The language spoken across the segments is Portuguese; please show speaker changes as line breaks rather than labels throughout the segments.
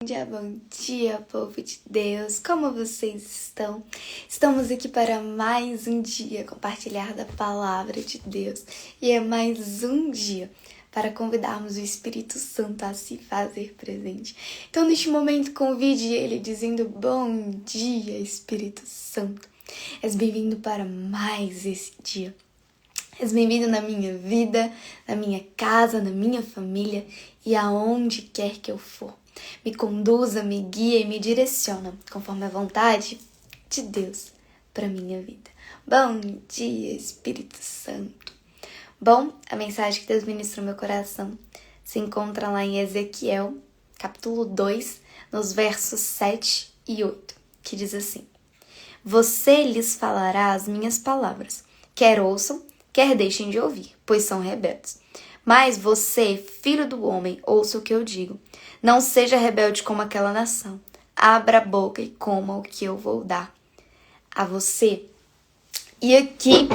Bom dia, povo de Deus! Como vocês estão? Estamos aqui para mais um dia compartilhar da palavra de Deus. E é mais um dia para convidarmos o Espírito Santo a se fazer presente. Então, neste momento, convide ele dizendo: bom dia, Espírito Santo! És bem-vindo para mais esse dia. És bem-vindo na minha vida, na minha casa, na minha família e aonde quer que eu for. Me conduza, me guia e me direciona conforme a vontade de Deus para minha vida. Bom dia, Espírito Santo. Bom, a mensagem que Deus ministrou no meu coração se encontra lá em Ezequiel, capítulo 2, nos versos 7 e 8, que diz assim: Você lhes falará as minhas palavras, quer ouçam, quer deixem de ouvir, pois são rebeldes. Mas você, filho do homem, ouça o que eu digo. Não seja rebelde como aquela nação. Abra a boca e coma o que eu vou dar a você. E aqui,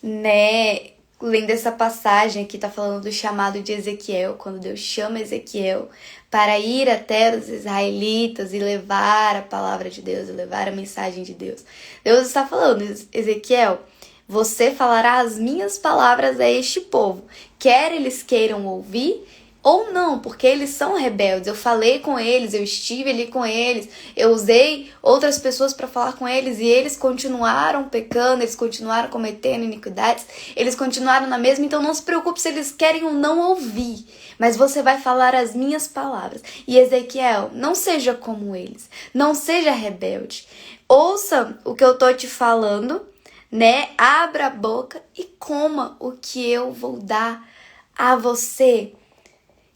lendo essa passagem aqui, tá falando do chamado de Ezequiel, quando Deus chama Ezequiel para ir até os israelitas e levar a palavra de Deus, e levar a mensagem de Deus. Deus está falando: Ezequiel, você falará as minhas palavras a este povo, quer eles queiram ouvir ou não, porque eles são rebeldes. Eu falei com eles, eu estive ali com eles, eu usei outras pessoas para falar com eles e eles continuaram pecando, eles continuaram cometendo iniquidades, eles continuaram na mesma. Então não se preocupe se eles querem ou não ouvir, mas você vai falar as minhas palavras. E Ezequiel, não seja como eles, não seja rebelde, ouça o que eu tô te falando, Abra a boca e coma o que eu vou dar a você.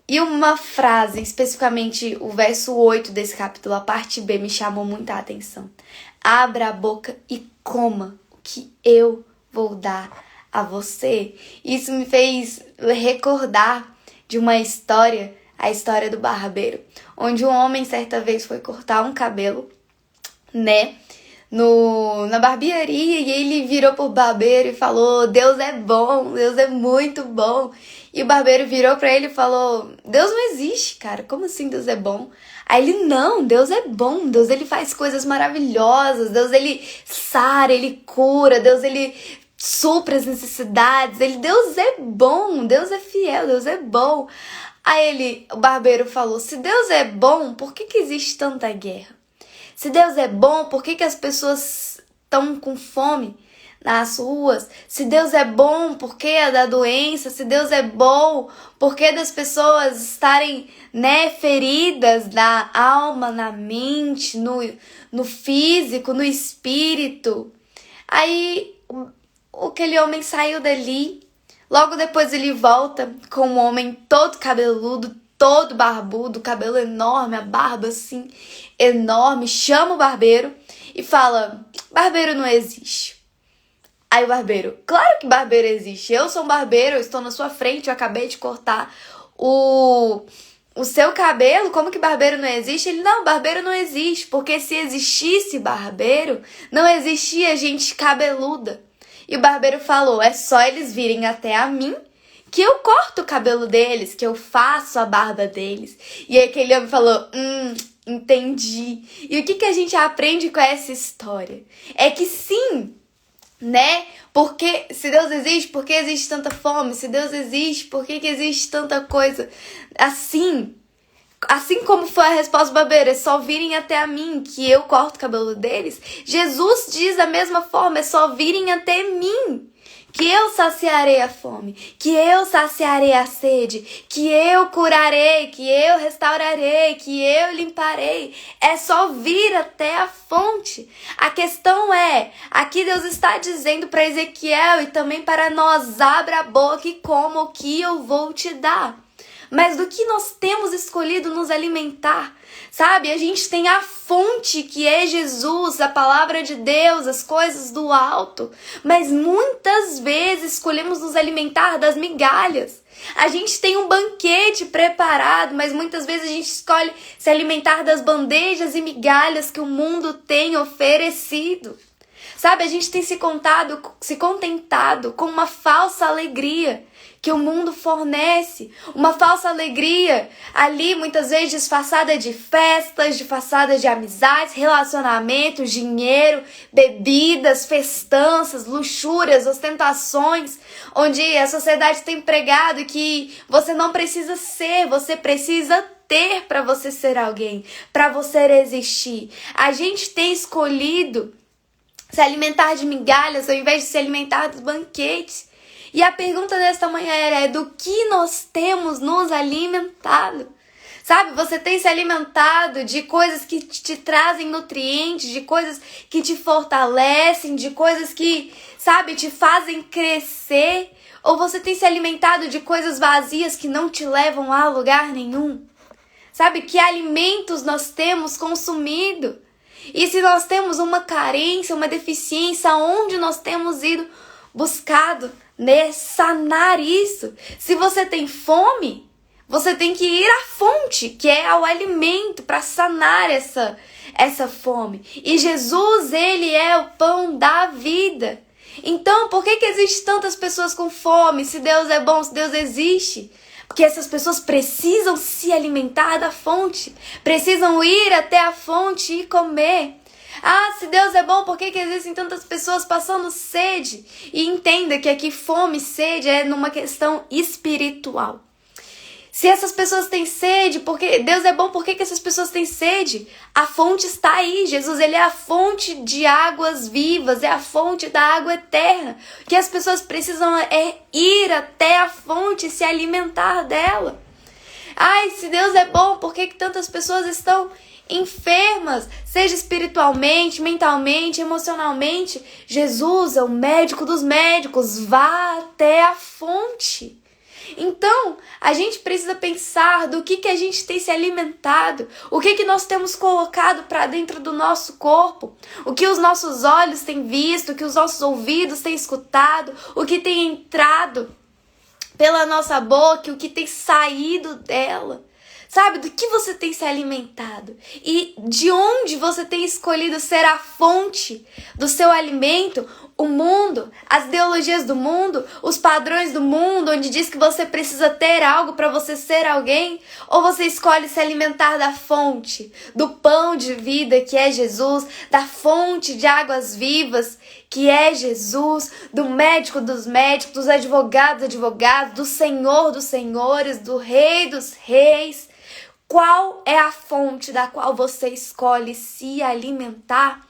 E uma frase, especificamente o verso 8 desse capítulo, a parte B, me chamou muita atenção. Abra a boca e coma o que eu vou dar a você. Isso me fez recordar de uma história, a história do barbeiro, onde um homem certa vez foi cortar um cabelo, na barbearia, e ele virou pro barbeiro e falou: Deus é bom, Deus é muito bom. E o barbeiro virou pra ele e falou: Deus não existe, cara, como assim Deus é bom? Aí ele: não, Deus é bom, Deus ele faz coisas maravilhosas, Deus ele sara, ele cura, Deus ele supra as necessidades, Deus é bom, Deus é fiel, Deus é bom. Aí o barbeiro falou: se Deus é bom, por que existe tanta guerra? Se Deus é bom, por que as pessoas estão com fome nas ruas? Se Deus é bom, por que é da doença? Se Deus é bom, por que das pessoas estarem feridas na alma, na mente, no físico, no espírito? Aí aquele homem saiu dali. Logo depois ele volta com um homem todo cabeludo, todo barbudo, cabelo enorme, a barba assim, enorme, chama o barbeiro e fala: barbeiro não existe. Aí o barbeiro: claro que barbeiro existe, eu sou um barbeiro, eu estou na sua frente, eu acabei de cortar o seu cabelo, como que barbeiro não existe? Ele: não, barbeiro não existe, porque se existisse barbeiro, não existia gente cabeluda. E o barbeiro falou: é só eles virem até a mim, que eu corto o cabelo deles, que eu faço a barba deles. E aí aquele homem falou: entendi. E o que a gente aprende com essa história? É que sim, porque se Deus existe, por que existe tanta fome? Se Deus existe, por que existe tanta coisa? Assim como foi a resposta do barbeiro: é só virem até a mim, que eu corto o cabelo deles. Jesus diz da mesma forma: é só virem até mim, que eu saciarei a fome, que eu saciarei a sede, que eu curarei, que eu restaurarei, que eu limparei. É só vir até a fonte. A questão é, aqui Deus está dizendo para Ezequiel e também para nós: abra a boca e coma o que eu vou te dar. Mas do que nós temos escolhido nos alimentar? Sabe, a gente tem a fonte, que é Jesus, a palavra de Deus, as coisas do alto. Mas muitas vezes escolhemos nos alimentar das migalhas. A gente tem um banquete preparado, mas muitas vezes a gente escolhe se alimentar das bandejas e migalhas que o mundo tem oferecido. Sabe, a gente tem se contentado com uma falsa alegria que o mundo fornece, uma falsa alegria, ali muitas vezes disfarçada de festas, disfarçada de amizades, relacionamentos, dinheiro, bebidas, festanças, luxúrias, ostentações, onde a sociedade tem pregado que você não precisa ser, você precisa ter para você ser alguém, para você existir. A gente tem escolhido se alimentar de migalhas ao invés de se alimentar dos banquetes. E a pergunta desta manhã é do que nós temos nos alimentado? Sabe, você tem se alimentado de coisas que te trazem nutrientes, de coisas que te fortalecem, de coisas que, sabe, te fazem crescer? Ou você tem se alimentado de coisas vazias que não te levam a lugar nenhum? Sabe, que alimentos nós temos consumido? E se nós temos uma carência, uma deficiência, onde nós temos ido buscado sanar isso? Se você tem fome, você tem que ir à fonte, que é ao alimento, para sanar essa fome. E Jesus, ele é o pão da vida. Então, por que existem tantas pessoas com fome? Se Deus é bom, se Deus existe? Porque essas pessoas precisam se alimentar da fonte, precisam ir até a fonte e comer. Ah, se Deus é bom, por que existem tantas pessoas passando sede? E entenda que aqui fome e sede é numa questão espiritual. Se essas pessoas têm sede, porque Deus é bom, por que essas pessoas têm sede? A fonte está aí. Jesus, ele é a fonte de águas vivas, é a fonte da água eterna. O que as pessoas precisam é ir até a fonte e se alimentar dela. Ai, se Deus é bom, por que tantas pessoas estão enfermas, seja espiritualmente, mentalmente, emocionalmente? Jesus é o médico dos médicos, vá até a fonte. Então, a gente precisa pensar do que a gente tem se alimentado, o que nós temos colocado para dentro do nosso corpo, o que os nossos olhos têm visto, o que os nossos ouvidos têm escutado, o que tem entrado pela nossa boca, o que tem saído dela. Sabe, do que você tem se alimentado e de onde você tem escolhido ser a fonte do seu alimento? O mundo, as ideologias do mundo, os padrões do mundo, onde diz que você precisa ter algo para você ser alguém? Ou você escolhe se alimentar da fonte, do pão de vida que é Jesus, da fonte de águas vivas que é Jesus, do médico dos médicos, dos advogados dos advogados, do Senhor dos senhores, do Rei dos reis? Qual é a fonte da qual você escolhe se alimentar?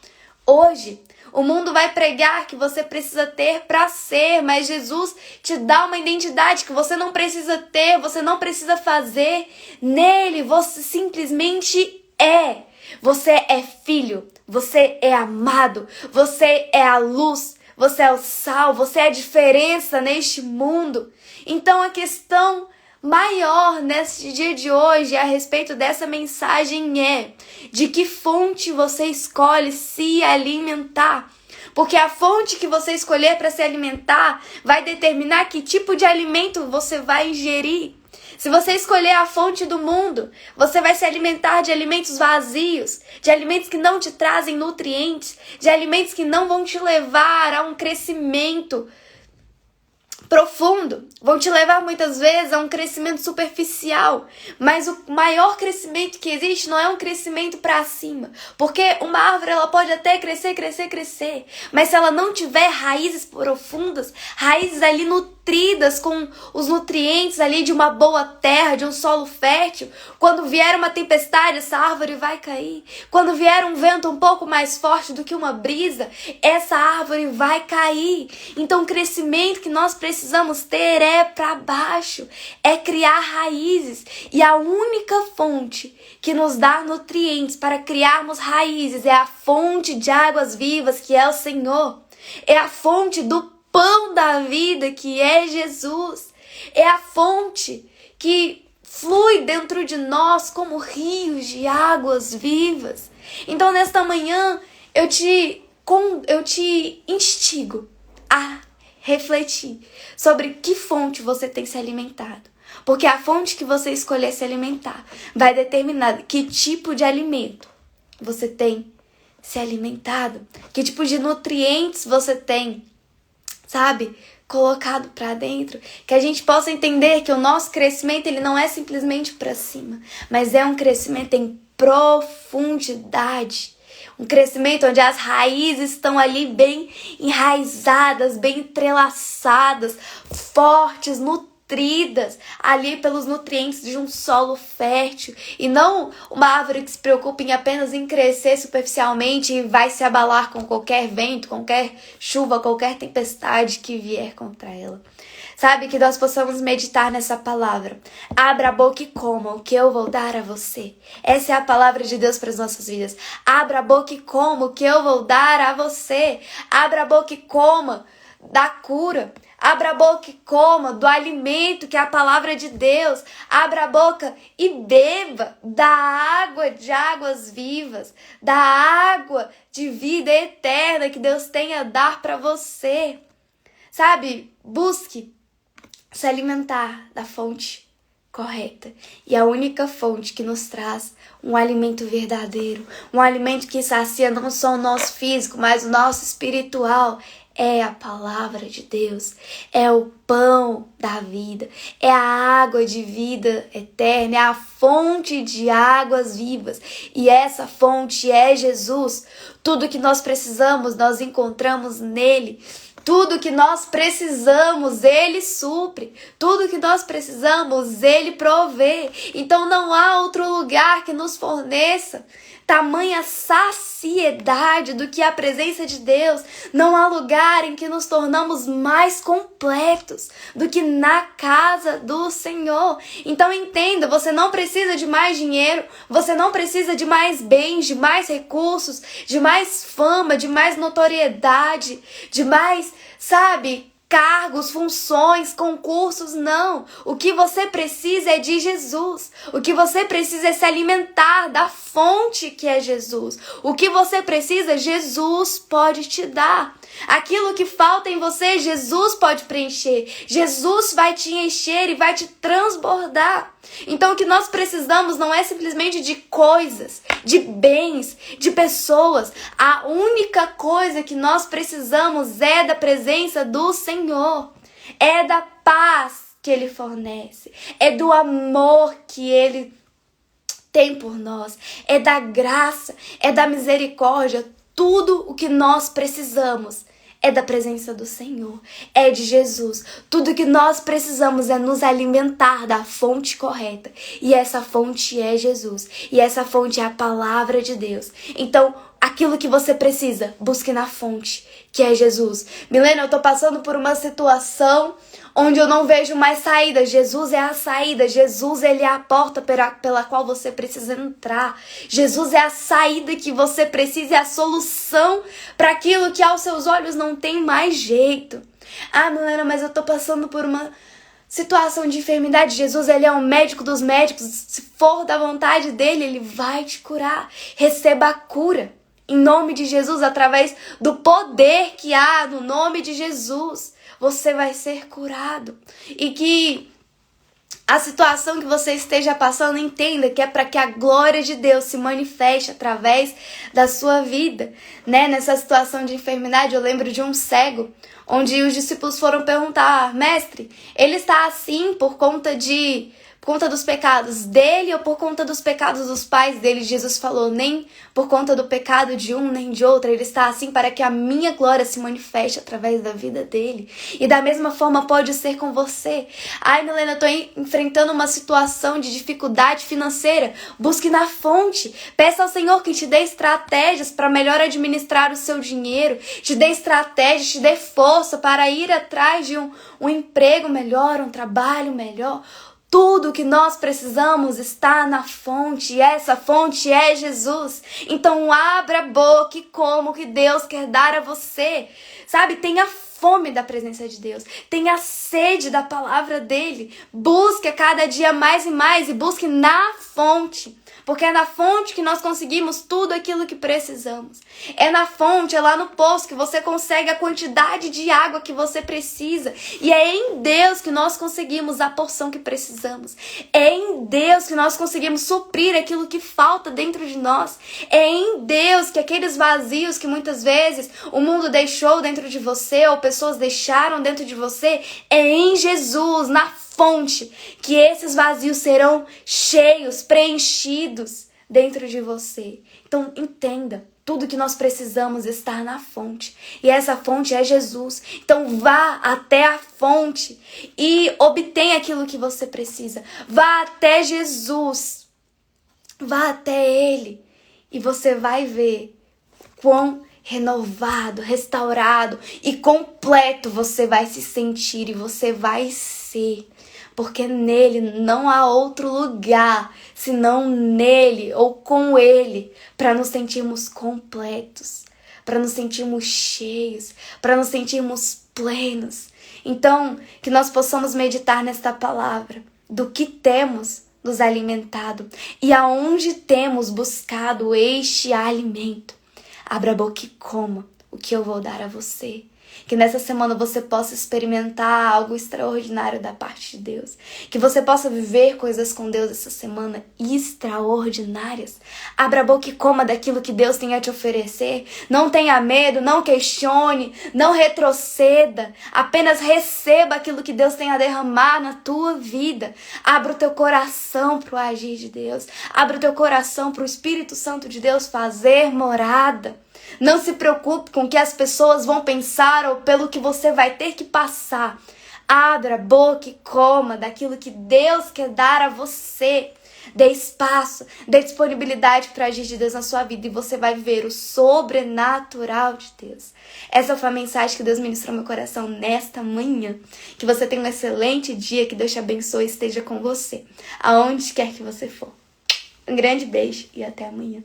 Hoje, o mundo vai pregar que você precisa ter para ser, mas Jesus te dá uma identidade que você não precisa ter, você não precisa fazer. Nele, você simplesmente é. Você é filho, você é amado, você é a luz, você é o sal, você é a diferença neste mundo. Então a questão maior nesse dia de hoje a respeito dessa mensagem é de que fonte você escolhe se alimentar. Porque a fonte que você escolher para se alimentar vai determinar que tipo de alimento você vai ingerir. Se você escolher a fonte do mundo, você vai se alimentar de alimentos vazios, de alimentos que não te trazem nutrientes, de alimentos que não vão te levar a um crescimento profundo, vão te levar muitas vezes a um crescimento superficial, mas o maior crescimento que existe não é um crescimento para cima, porque uma árvore ela pode até crescer, mas se ela não tiver raízes profundas, raízes ali nutridas com os nutrientes ali de uma boa terra, de um solo fértil, quando vier uma tempestade, essa árvore vai cair. Quando vier um vento um pouco mais forte do que uma brisa, essa árvore vai cair. Então o crescimento que nós precisamos ter é para baixo, é criar raízes. E a única fonte que nos dá nutrientes para criarmos raízes é a fonte de águas vivas, que é o Senhor. É a fonte do pão da vida, que é Jesus. É a fonte que flui dentro de nós como rios de águas vivas. Então, nesta manhã, eu te instigo a refletir sobre que fonte você tem se alimentado. Porque a fonte que você escolher se alimentar vai determinar que tipo de alimento você tem se alimentado, que tipo de nutrientes você tem, sabe, colocado para dentro, que a gente possa entender que o nosso crescimento ele não é simplesmente para cima, mas é um crescimento em profundidade. Um crescimento onde as raízes estão ali bem enraizadas, bem entrelaçadas, fortes, nutridas ali pelos nutrientes de um solo fértil. E não uma árvore que se preocupa apenas em crescer superficialmente e vai se abalar com qualquer vento, qualquer chuva, qualquer tempestade que vier contra ela. Sabe, que nós possamos meditar nessa palavra. Abra a boca e coma o que eu vou dar a você. Essa é a palavra de Deus para as nossas vidas. Abra a boca e coma o que eu vou dar a você. Abra a boca e coma da cura. Abra a boca e coma do alimento que é a palavra de Deus. Abra a boca e beba da água de águas vivas, da água de vida eterna que Deus tem a dar para você. Sabe, busque se alimentar da fonte correta. E a única fonte que nos traz um alimento verdadeiro, um alimento que sacia não só o nosso físico, mas o nosso espiritual, é a palavra de Deus, é o pão da vida, é a água de vida eterna, é a fonte de águas vivas. E essa fonte é Jesus. Tudo que nós precisamos, nós encontramos nele. Tudo que nós precisamos, Ele supre. Tudo que nós precisamos, Ele provê. Então não há outro lugar que nos forneça tamanha saciedade do que a presença de Deus. Não há lugar em que nos tornamos mais completos do que na casa do Senhor. Então entenda, você não precisa de mais dinheiro, você não precisa de mais bens, de mais recursos, de mais fama, de mais notoriedade, de mais, sabe, cargos, funções, concursos, não. O que você precisa é de Jesus. O que você precisa é se alimentar da fonte que é Jesus. O que você precisa, Jesus pode te dar. Aquilo que falta em você, Jesus pode preencher. Jesus vai te encher e vai te transbordar. Então o que nós precisamos não é simplesmente de coisas, de bens, de pessoas. A única coisa que nós precisamos é da presença do Senhor. É da paz que Ele fornece. É do amor que Ele tem por nós. É da graça, é da misericórdia. Tudo o que nós precisamos é da presença do Senhor, é de Jesus. Tudo que nós precisamos é nos alimentar da fonte correta. E essa fonte é Jesus. E essa fonte é a palavra de Deus. Então, aquilo que você precisa, busque na fonte, que é Jesus. Milena, eu tô passando por uma situação onde eu não vejo mais saída. Jesus é a saída. Jesus, Ele é a porta pela qual você precisa entrar. Jesus é a saída que você precisa, é a solução para aquilo que aos seus olhos não tem mais jeito. Ah, Milena, mas eu tô passando por uma situação de enfermidade. Jesus, Ele é o médico dos médicos. Se for da vontade dEle, Ele vai te curar. Receba a cura. Em nome de Jesus, através do poder que há no nome de Jesus, você vai ser curado. E que a situação que você esteja passando, entenda que é para que a glória de Deus se manifeste através da sua vida, né? Nessa situação de enfermidade, eu lembro de um cego, onde os discípulos foram perguntar: mestre, ele está assim por conta dos pecados dele ou por conta dos pecados dos pais dele? Jesus falou: nem por conta do pecado de um nem de outro, ele está assim para que a minha glória se manifeste através da vida dele. E da mesma forma pode ser com você. Ai, Milena, eu estou enfrentando uma situação de dificuldade financeira. Busque na fonte. Peça ao Senhor que te dê estratégias para melhor administrar o seu dinheiro, te dê estratégias, te dê força para ir atrás de um emprego melhor, um trabalho melhor. Tudo que nós precisamos está na fonte, e essa fonte é Jesus. Então abra a boca e coma o que Deus quer dar a você. Sabe, tenha fome da presença de Deus, tenha sede da palavra dele. Busque a cada dia mais e mais e busque na fonte. Porque é na fonte que nós conseguimos tudo aquilo que precisamos. É na fonte, é lá no poço que você consegue a quantidade de água que você precisa. E é em Deus que nós conseguimos a porção que precisamos. É em Deus que nós conseguimos suprir aquilo que falta dentro de nós. É em Deus que aqueles vazios que muitas vezes o mundo deixou dentro de você ou pessoas deixaram dentro de você, é em Jesus, na fonte, que esses vazios serão cheios, preenchidos dentro de você. Então entenda, tudo que nós precisamos está na fonte. E essa fonte é Jesus. Então vá até a fonte e obtenha aquilo que você precisa. Vá até Jesus. Vá até Ele. E você vai ver quão renovado, restaurado e completo você vai se sentir e você vai ser. Porque nele não há outro lugar senão nele ou com ele para nos sentirmos completos, para nos sentirmos cheios, para nos sentirmos plenos. Então, que nós possamos meditar nesta palavra, do que temos nos alimentado e aonde temos buscado este alimento. Abra a boca e coma o que eu vou dar a você. Que nessa semana você possa experimentar algo extraordinário da parte de Deus. Que você possa viver coisas com Deus essa semana extraordinárias. Abra a boca e coma daquilo que Deus tem a te oferecer. Não tenha medo, não questione, não retroceda. Apenas receba aquilo que Deus tem a derramar na tua vida. Abra o teu coração para o agir de Deus. Abra o teu coração para o Espírito Santo de Deus fazer morada. Não se preocupe com o que as pessoas vão pensar ou pelo que você vai ter que passar. Abra a boca e coma daquilo que Deus quer dar a você. Dê espaço, dê disponibilidade para agir de Deus na sua vida e você vai ver o sobrenatural de Deus. Essa foi a mensagem que Deus ministrou no meu coração nesta manhã. Que você tenha um excelente dia, que Deus te abençoe e esteja com você, aonde quer que você for. Um grande beijo e até amanhã.